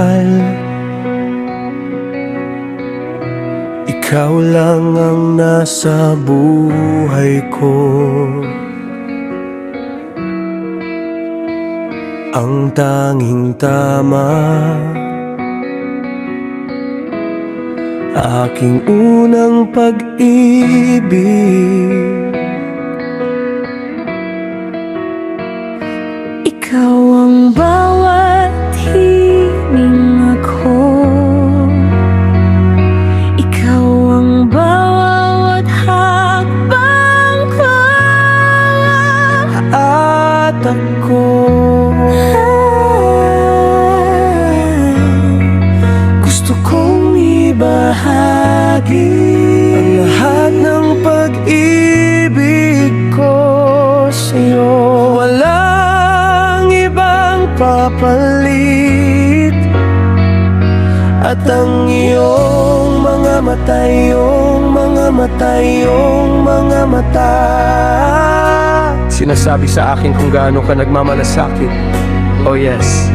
mahal. Ikaw lang ang nasa buhay ko, ang tanging tama, aking unang pag-ibig. Ikaw ang bawat hininga ko, ikaw ang bawat hakbang ko, At ako gusto kong ibahagi ang lahat ng pag-ibig ko sa'yo. Walang ibang papalit, at ang iyong mga mata, iyong mga mata, iyong mga mata, sinasabi sa akin kung gaano ka nagmamalasakit. Oh yes,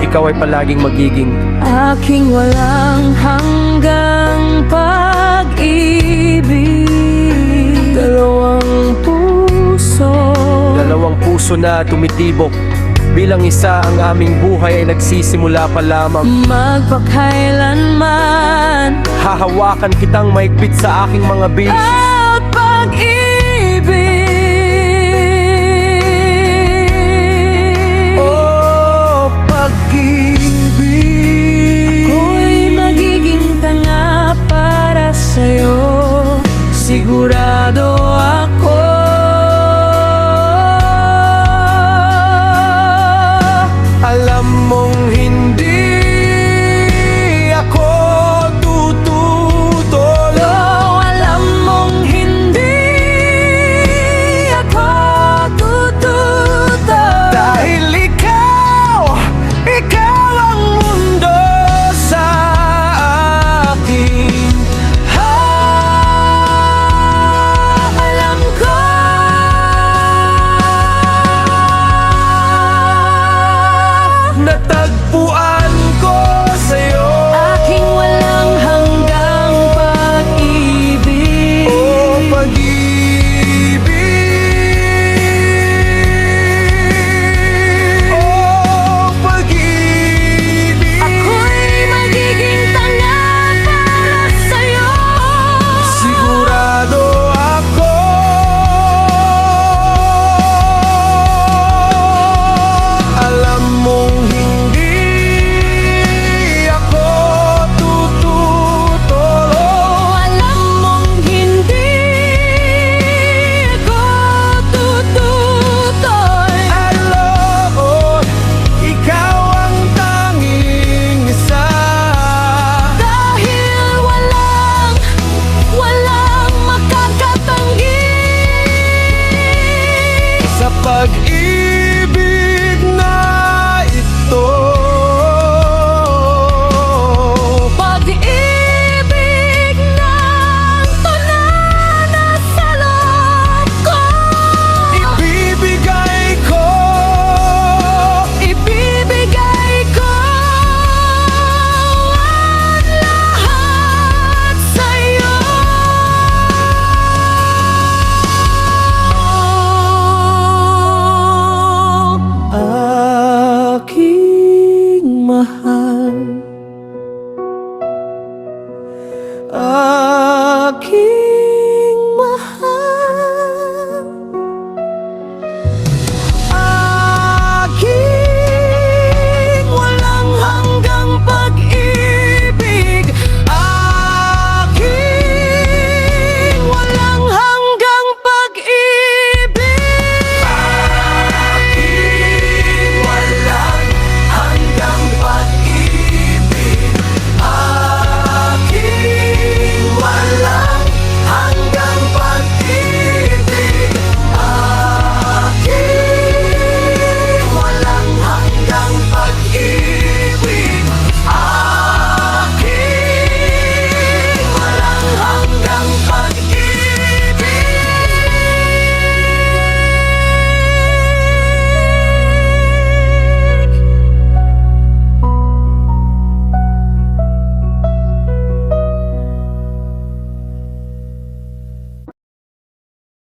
ikaw ay palaging magiging aking walang hanggang pag-ibig. dalawang puso na tumitibok. Bilang isa, ang aming buhay ay nagsisimula pa lamang. Magpakailanman Hahawakan kitang mahigpit sa aking mga bibig.